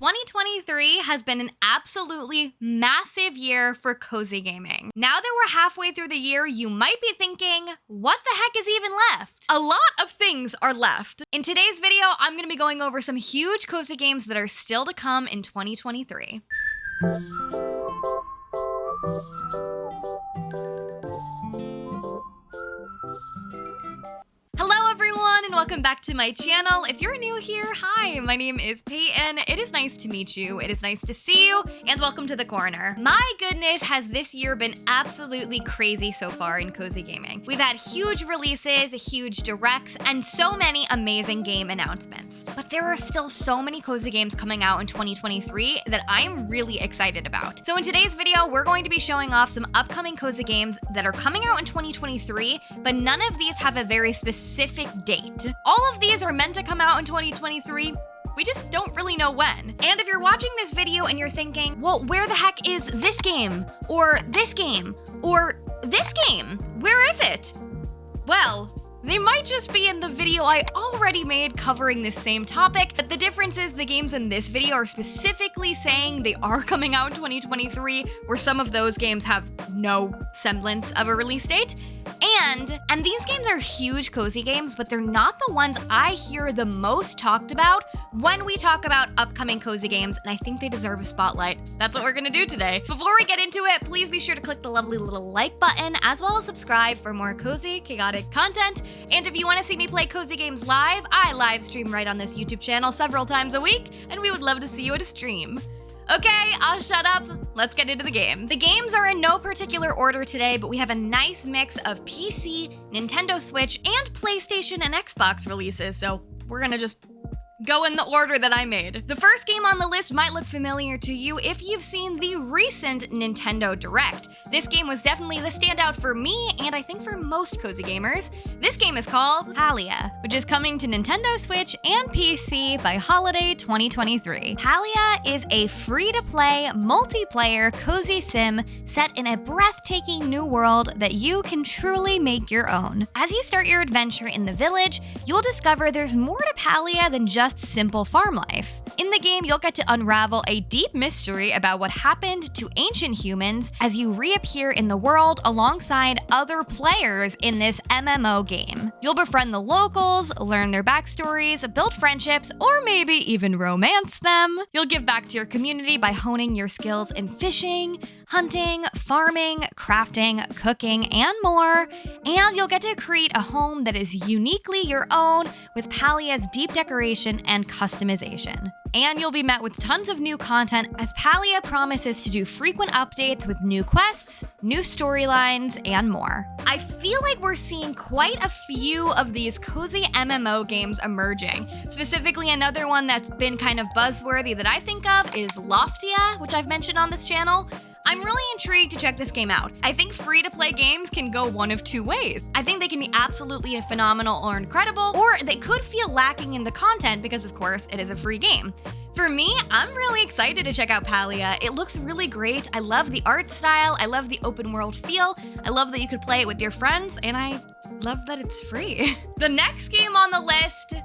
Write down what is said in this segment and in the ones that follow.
2023 has been an absolutely massive year for cozy gaming. Now that we're halfway through the year, you might be thinking, what the heck is even left? A lot of things are left. In today's video, I'm going to be going over some huge cozy games that are still to come in 2023. Hello everyone and welcome back to my channel. If you're new here, hi, my name is Payton. It is nice to meet you, it is nice to see you, and welcome to the corner. My goodness, has this year been absolutely crazy so far in cozy gaming. We've had huge releases, huge directs, and so many amazing game announcements. But there are still so many cozy games coming out in 2023 that I'm really excited about. So in today's video, we're going to be showing off some upcoming cozy games that are coming out in 2023, but none of these have a very specific date. All of these are meant to come out in 2023. We just don't really know when. And if you're watching this video and you're thinking, well, where the heck is this game? Or this game? Or this game? Where is it? Well, they might just be in the video I already made covering this same topic, but the difference is the games in this video are specifically saying they are coming out in 2023, where some of those games have no semblance of a release date. And these games are huge cozy games, but they're not the ones I hear the most talked about when we talk about upcoming cozy games, and I think they deserve a spotlight. That's what we're gonna do today. Before we get into it, please be sure to click the lovely little like button, as well as subscribe for more cozy, chaotic content. And if you wanna see me play cozy games live, I live stream right on this YouTube channel several times a week, and we would love to see you at a stream. Okay, I'll shut up. Let's get into the games. The games are in no particular order today, but we have a nice mix of PC, Nintendo Switch, and PlayStation and Xbox releases, so we're gonna just go in the order that I made. The first game on the list might look familiar to you if you've seen the recent Nintendo Direct. This game was definitely the standout for me, and I think for most cozy gamers. This game is called PALIA, which is coming to Nintendo Switch and PC by holiday 2023. PALIA is a free-to-play, multiplayer cozy sim set in a breathtaking new world that you can truly make your own. As you start your adventure in the village, you'll discover there's more to PALIA than just simple farm life. In the game, you'll get to unravel a deep mystery about what happened to ancient humans as you reappear in the world alongside other players in this MMO game. You'll befriend the locals, learn their backstories, build friendships, or maybe even romance them. You'll give back to your community by honing your skills in fishing, hunting, farming, crafting, cooking, and more. And you'll get to create a home that is uniquely your own with PALIA's deep decoration and customization. And you'll be met with tons of new content as PALIA promises to do frequent updates with new quests, new storylines, and more. I feel like we're seeing quite a few of these cozy MMO games emerging. Specifically, another one that's been kind of buzzworthy that I think of is Loftia, which I've mentioned on this channel. I'm really intrigued to check this game out. I think free-to-play games can go one of two ways. I think they can be absolutely phenomenal or incredible, or they could feel lacking in the content because, of course, it is a free game. For me, I'm really excited to check out PALIA. It looks really great. I love the art style. I love the open world feel. I love that you could play it with your friends, and I love that it's free. The next game on the list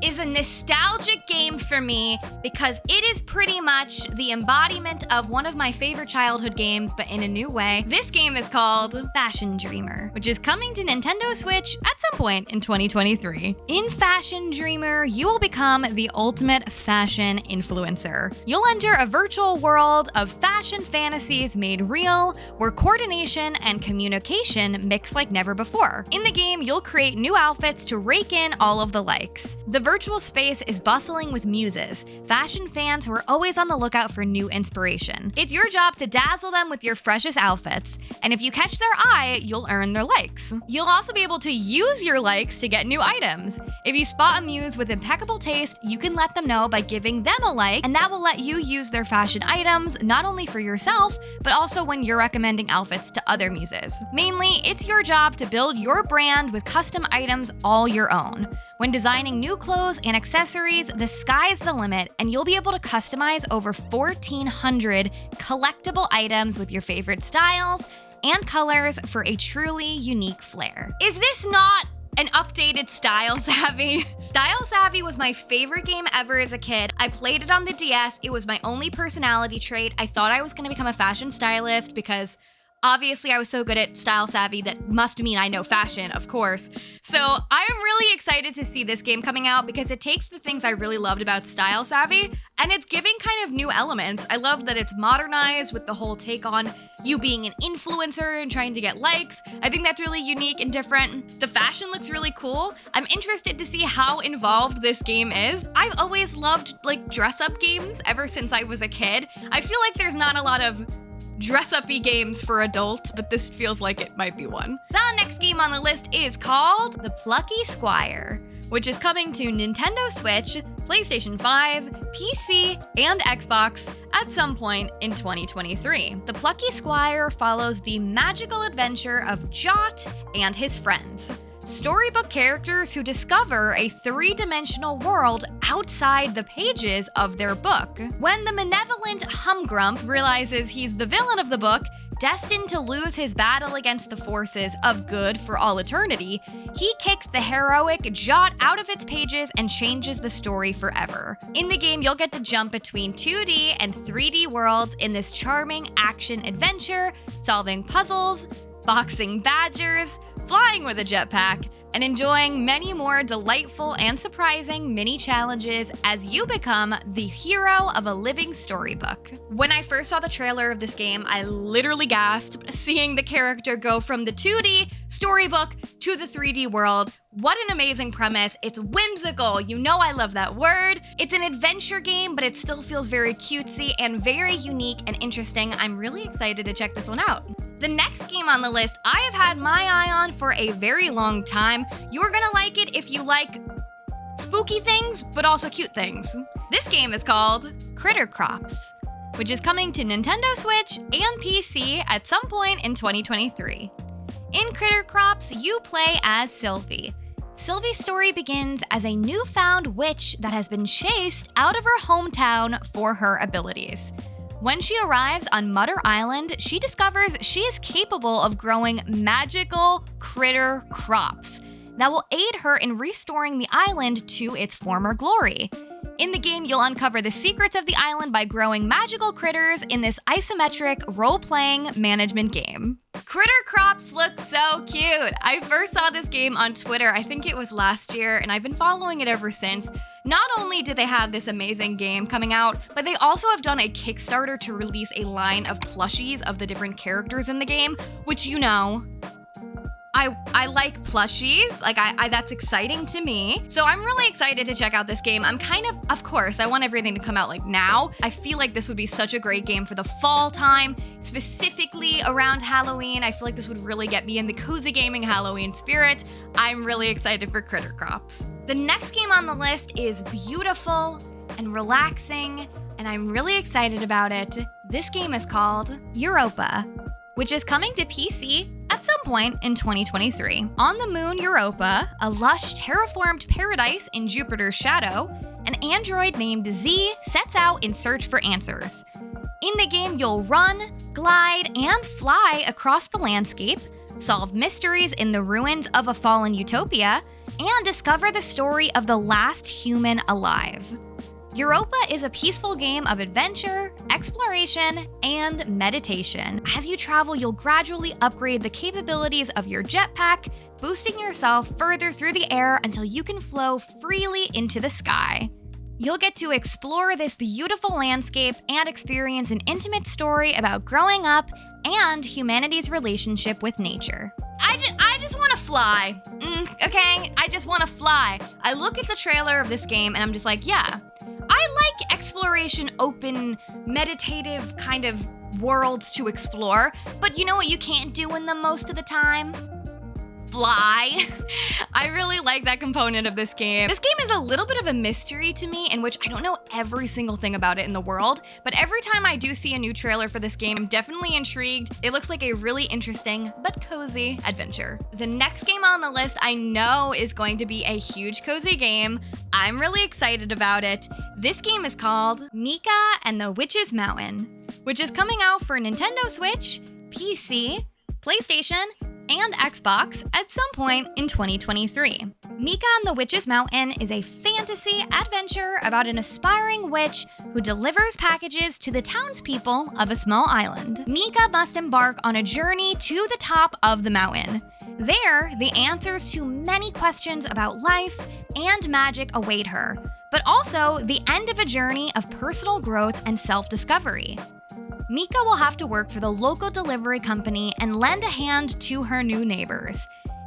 is a nostalgic game for me because it is pretty much the embodiment of one of my favorite childhood games, but in a new way. This game is called Fashion Dreamer, which is coming to Nintendo Switch at some point in 2023. In Fashion Dreamer, you will become the ultimate fashion influencer. You'll enter a virtual world of fashion fantasies made real, where coordination and communication mix like never before. In the game, you'll create new outfits to rake in all of the likes. The virtual space is bustling with muses, fashion fans who are always on the lookout for new inspiration. It's your job to dazzle them with your freshest outfits, and if you catch their eye, you'll earn their likes. You'll also be able to use your likes to get new items. If you spot a muse with impeccable taste, you can let them know by giving them a like, and that will let you use their fashion items not only for yourself, but also when you're recommending outfits to other muses. Mainly, it's your job to build your brand with custom items all your own. When designing new clothes and accessories, the sky's the limit, and you'll be able to customize over 1,400 collectible items with your favorite styles and colors for a truly unique flair. Is this not an updated Style Savvy. Style Savvy was my favorite game ever as a kid. I played it on the DS. It was my only personality trait. I thought I was gonna become a fashion stylist because obviously I was so good at Style Savvy that must mean I know fashion, of course. So I am really excited to see this game coming out because it takes the things I really loved about Style Savvy and it's giving kind of new elements. I love that it's modernized with the whole take on you being an influencer and trying to get likes. I think that's really unique and different. The fashion looks really cool. I'm interested to see how involved this game is. I've always loved like dress-up games ever since I was a kid. I feel like there's not a lot of dress-up-y games for adults, but this feels like it might be one. The next game on the list is called the PLUCKY SQUIRE, which is coming to Nintendo Switch, PlayStation 5, PC, and Xbox at some point in 2023. The PLUCKY SQUIRE follows the magical adventure of Jot and his friends, storybook characters who discover a three-dimensional world outside the pages of their book. When the malevolent Humgrump realizes he's the villain of the book, destined to lose his battle against the forces of good for all eternity, he kicks the heroic Jot out of its pages and changes the story forever. In the game, you'll get to jump between 2D and 3D worlds in this charming action adventure, solving puzzles, boxing badgers, flying with a jetpack, and enjoying many more delightful and surprising mini challenges as you become the hero of a living storybook. When I first saw the trailer of this game, I literally gasped, seeing the character go from the 2D storybook to the 3D world. What an amazing premise. It's whimsical. You know I love that word. It's an adventure game, but it still feels very cutesy and very unique and interesting. I'm really excited to check this one out. The next game on the list I have had my eye on for a very long time. You're gonna like it if you like spooky things, but also cute things. This game is called Critter Crops, which is coming to Nintendo Switch and PC at some point in 2023. In Critter Crops, you play as Sylvie. Sylvie's story begins as a newfound witch that has been chased out of her hometown for her abilities. When she arrives on Mutter Island, she discovers she is capable of growing magical critter crops that will aid her in restoring the island to its former glory. In the game, you'll uncover the secrets of the island by growing magical critters in this isometric role-playing management game. Critter Crops look so cute! I first saw this game on Twitter, I think it was last year, and I've been following it ever since. Not only do they have this amazing game coming out, but they also have done a Kickstarter to release a line of plushies of the different characters in the game, which you know, I like plushies, like that's exciting to me. So I'm really excited to check out this game. I'm kind of course, I want everything to come out like now. I feel like this would be such a great game for the fall time, specifically around Halloween. I feel like this would really get me in the cozy gaming Halloween spirit. I'm really excited for Critter Crops. The next game on the list is beautiful and relaxing, and I'm really excited about it. This game is called EUROPA, which is coming to PC at some point in 2023. On the moon Europa, a lush, terraformed paradise in Jupiter's shadow, an android named Z sets out in search for answers. In the game, you'll run, glide, and fly across the landscape, solve mysteries in the ruins of a fallen utopia, and discover the story of the last human alive. Europa is a peaceful game of adventure, exploration, and meditation. As you travel, you'll gradually upgrade the capabilities of your jetpack, boosting yourself further through the air until you can flow freely into the sky. You'll get to explore this beautiful landscape and experience an intimate story about growing up and humanity's relationship with nature. I just want to fly, okay? I just want to fly. I look at the trailer of this game and I'm just like, yeah, I like exploration, open, meditative kind of worlds to explore, but you know what you can't do in them most of the time? Fly. I really like that component of this game. This game is a little bit of a mystery to me in which I don't know every single thing about it in the world, but every time I do see a new trailer for this game, I'm definitely intrigued. It looks like a really interesting but cozy adventure. The next game on the list I know is going to be a huge cozy game. I'm really excited about it. This game is called MIKA and the Witch's Mountain, which is coming out for Nintendo Switch, PC, PlayStation, and Xbox at some point in 2023. MIKA on the Witch's Mountain is a fantasy adventure about an aspiring witch who delivers packages to the townspeople of a small island. MIKA must embark on a journey to the top of the mountain. There, the answers to many questions about life and magic await her, but also the end of a journey of personal growth and self-discovery. MIKA will have to work for the local delivery company and lend a hand to her new neighbors.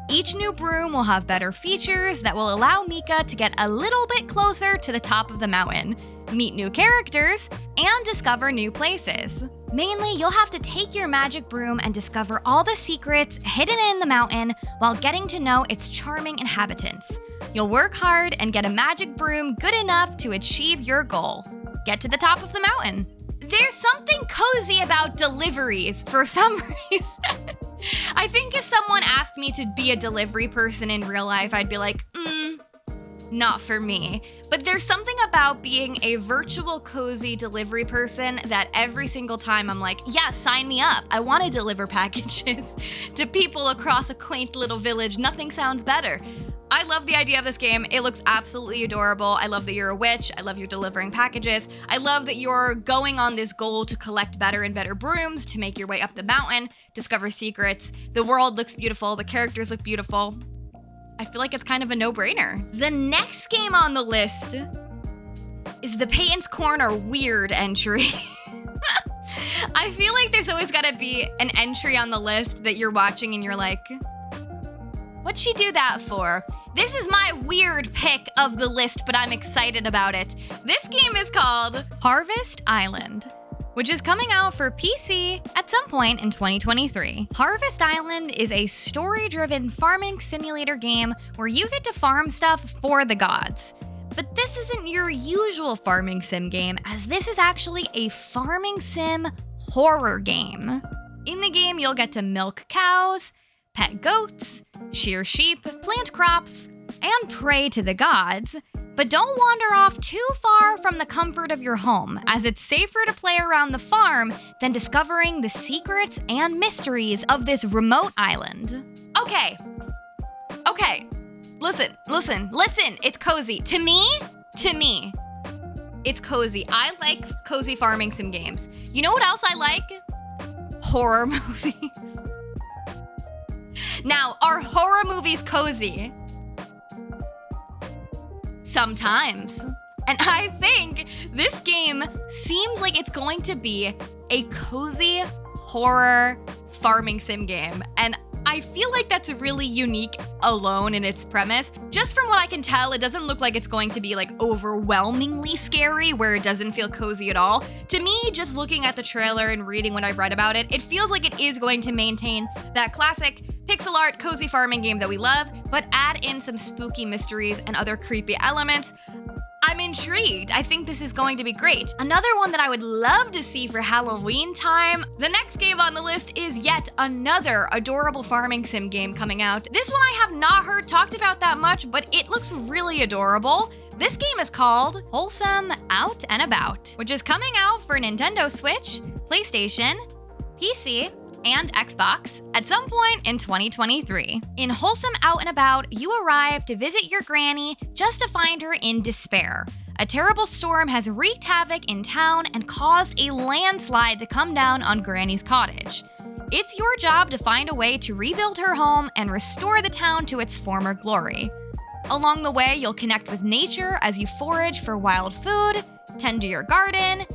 Each new broom will have better features that will allow MIKA to get a little bit closer to the top of the mountain, meet new characters, and discover new places. Mainly, you'll have to take your magic broom and discover all the secrets hidden in the mountain while getting to know its charming inhabitants. You'll work hard and get a magic broom good enough to achieve your goal. Get to the top of the mountain. There's something cozy about deliveries for some reason. I think if someone asked me to be a delivery person in real life, I'd be like, not for me. But there's something about being a virtual cozy delivery person that every single time I'm like, yeah, sign me up. I want to deliver packages to people across a quaint little village. Nothing sounds better. I love the idea of this game. It looks absolutely adorable. I love that you're a witch. I love you're delivering packages. I love that you're going on this goal to collect better and better brooms to make your way up the mountain, discover secrets. The world looks beautiful. The characters look beautiful. I feel like it's kind of a no-brainer. The next game on the list is the Payton'sCorner weird entry. I feel like there's always gotta be an entry on the list that you're watching and you're like, what'd she do that for? This is my weird pick of the list, but I'm excited about it. This game is called Harvest Island, which is coming out for PC at some point in 2023. Harvest Island is a story-driven farming simulator game where you get to farm stuff for the gods. But this isn't your usual farming sim game, as this is actually a farming sim horror game. In the game, you'll get to milk cows, pet goats, shear sheep, plant crops, and pray to the gods. But don't wander off too far from the comfort of your home, as it's safer to play around the farm than discovering the secrets and mysteries of this remote island. Okay, listen, it's cozy. To me, it's cozy. I like cozy farming sim games. You know what else I like? Horror movies. Now, are horror movies cozy? Sometimes. And I think this game seems like it's going to be a cozy horror farming sim game. And I feel like that's really unique alone in its premise. Just from what I can tell, it doesn't look like it's going to be like overwhelmingly scary where it doesn't feel cozy at all. To me, just looking at the trailer and reading what I've read about it, it feels like it is going to maintain that classic pixel art cozy farming game that we love, but add in some spooky mysteries and other creepy elements. I'm intrigued. I think this is going to be great. Another one that I would love to see for Halloween time. The next game on the list is yet another adorable farming sim game coming out. This one I have not heard talked about that much, but it looks really adorable. This game is called Wholesome Out and About, which is coming out for Nintendo Switch, PlayStation, PC, and Xbox at some point in 2023. In Wholesome Out and About, you arrive to visit your granny just to find her in despair. A terrible storm has wreaked havoc in town and caused a landslide to come down on Granny's cottage. It's your job to find a way to rebuild her home and restore the town to its former glory. Along the way, you'll connect with nature as you forage for wild food, tend to your garden,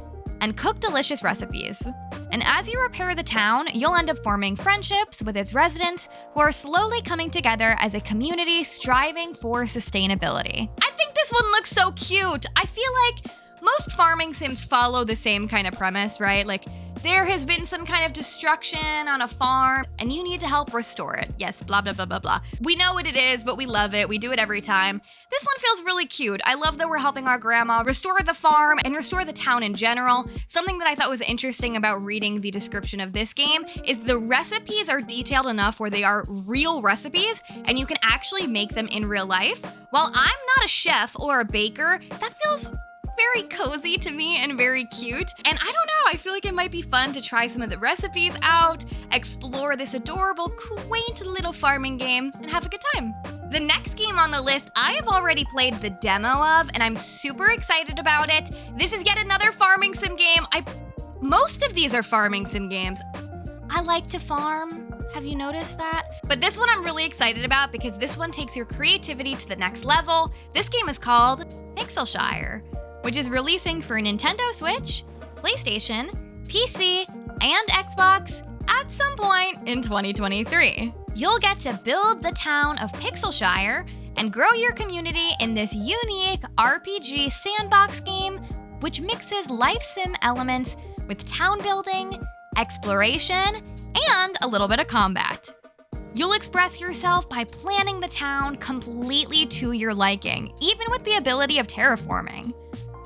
and cook delicious recipes. And as you repair the town, you'll end up forming friendships with its residents who are slowly coming together as a community striving for sustainability. I think this one looks so cute. I feel like most farming sims follow the same kind of premise, right? Like, there has been some kind of destruction on a farm and you need to help restore it. Yes, blah, blah, blah, blah, blah. We know what it is, but we love it. We do it every time. This one feels really cute. I love that we're helping our grandma restore the farm and restore the town in general. Something that I thought was interesting about reading the description of this game is the recipes are detailed enough where they are real recipes and you can actually make them in real life. While I'm not a chef or a baker, that feels very cozy to me and very cute. And I don't know, I feel like it might be fun to try some of the recipes out, explore this adorable, quaint little farming game, and have a good time. The next game on the list I have already played the demo of, and I'm super excited about it. This is yet another farming sim game. Most of these are farming sim games. I like to farm. Have you noticed that? But this one I'm really excited about because this one takes your creativity to the next level. This game is called PIXELSHIRE, which is releasing for Nintendo Switch, PlayStation, PC, and Xbox at some point in 2023. You'll get to build the town of PIXELSHIRE and grow your community in this unique RPG sandbox game, which mixes life sim elements with town building, exploration, and a little bit of combat. You'll express yourself by planning the town completely to your liking, even with the ability of terraforming.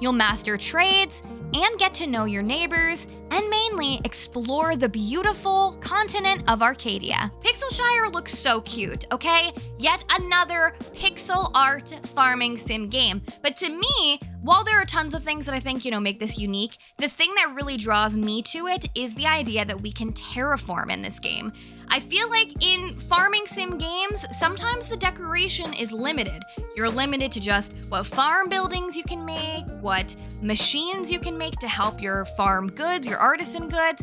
You'll master trades and get to know your neighbors, and mainly explore the beautiful continent of Arcadia. PIXELSHIRE looks so cute, okay? Yet another pixel art farming sim game. But to me, while there are tons of things that I think, make this unique, the thing that really draws me to it is the idea that we can terraform in this game. I feel like in farming sim games, sometimes the decoration is limited. You're limited to just what farm buildings you can make, what machines you can make to help your farm goods, your artisan goods,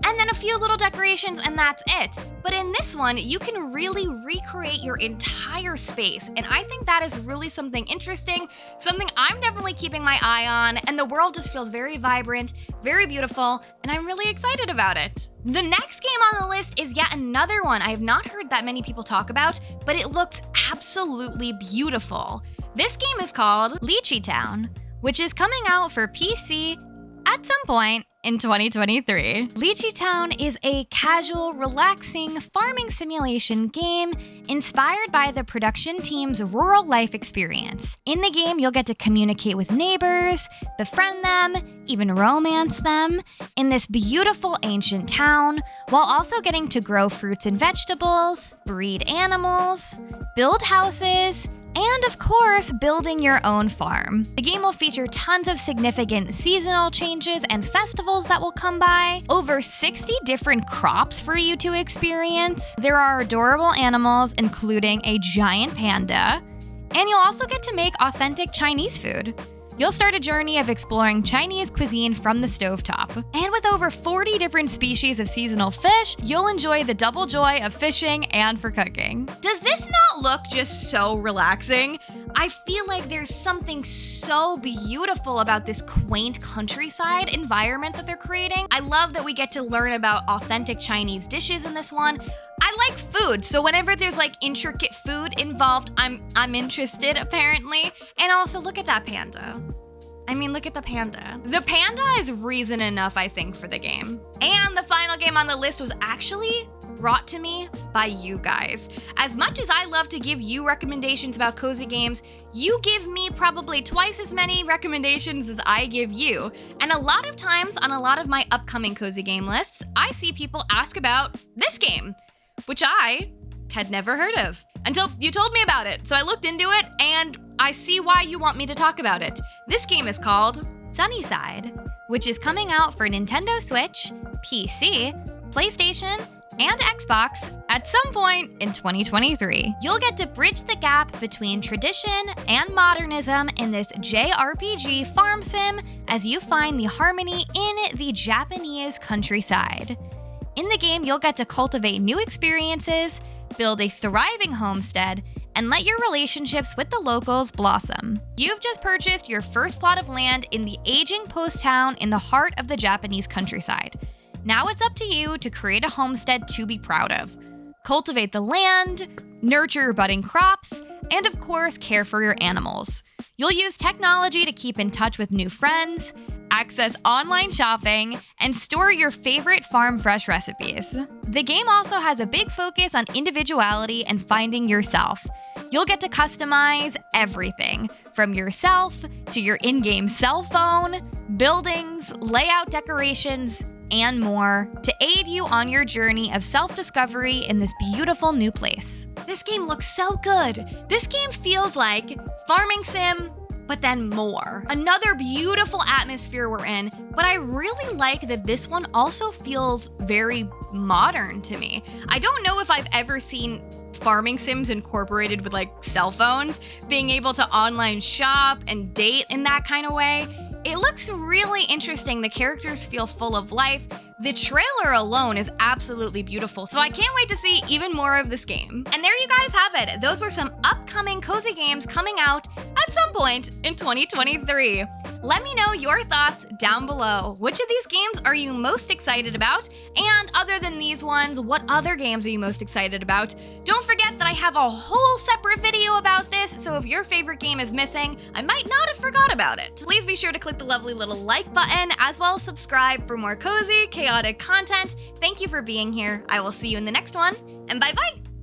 and then a few little decorations and that's it. But in this one, you can really recreate your entire space, and I think that is really something interesting, something I'm definitely keeping my eye on, and the world just feels very vibrant, very beautiful, and I'm really excited about it. The next game on the list is yet another one I have not heard that many people talk about, but it looks absolutely beautiful. This game is called LITCHI Town, which is coming out for PC at some point in 2023. LITCHI Town is a casual, relaxing farming simulation game inspired by the production team's rural life experience. In the game, you'll get to communicate with neighbors, befriend them, even romance them in this beautiful ancient town, while also getting to grow fruits and vegetables, breed animals, build houses, and of course, building your own farm. The game will feature tons of significant seasonal changes and festivals that will come by, over 60 different crops for you to experience. There are adorable animals, including a giant panda, and you'll also get to make authentic Chinese food. You'll start a journey of exploring Chinese cuisine from the stovetop. And with over 40 different species of seasonal fish, you'll enjoy the double joy of fishing and for cooking. Does this not look just so relaxing? I feel like there's something so beautiful about this quaint countryside environment that they're creating. I love that we get to learn about authentic Chinese dishes in this one. I like food, so whenever there's like intricate food involved, I'm interested apparently. And also look at that panda. Look at the panda. The panda is reason enough, I think, for the game. And the final game on the list was actually brought to me by you guys. As much as I love to give you recommendations about cozy games, you give me probably twice as many recommendations as I give you. And a lot of times on a lot of my upcoming cozy game lists, I see people ask about this game, which I had never heard of until you told me about it. So I looked into it and I see why you want me to talk about it. This game is called SUNNYSIDE, which is coming out for Nintendo Switch, PC, PlayStation, and Xbox at some point in 2023. You'll get to bridge the gap between tradition and modernism in this JRPG farm sim as you find the harmony in the Japanese countryside. In the game, you'll get to cultivate new experiences, build a thriving homestead, and let your relationships with the locals blossom. You've just purchased your first plot of land in the aging post town in the heart of the Japanese countryside. Now it's up to you to create a homestead to be proud of. Cultivate the land, nurture your budding crops, and of course, care for your animals. You'll use technology to keep in touch with new friends, access online shopping, and store your favorite farm fresh recipes. The game also has a big focus on individuality and finding yourself. You'll get to customize everything, from yourself to your in-game cell phone, buildings, layout decorations, and more to aid you on your journey of self-discovery in this beautiful new place. This game looks so good. This game feels like farming sim but then more. Another beautiful atmosphere we're in, but I really like that this one also feels very modern to me. I don't know if I've ever seen farming sims incorporated with like cell phones, being able to online shop and date in that kind of way. It looks really interesting. The characters feel full of life. The trailer alone is absolutely beautiful, so I can't wait to see even more of this game. And there you guys have it. Those were some upcoming cozy games coming out at some point in 2023. Let me know your thoughts down below. Which of these games are you most excited about? And other than these ones, what other games are you most excited about? Don't forget that I have a whole separate video about this, so if your favorite game is missing, I might not have forgot about it. Please be sure to click the lovely little like button, as well as subscribe for more cozy, chaotic content. Thank you for being here. I will see you in the next one, and bye-bye!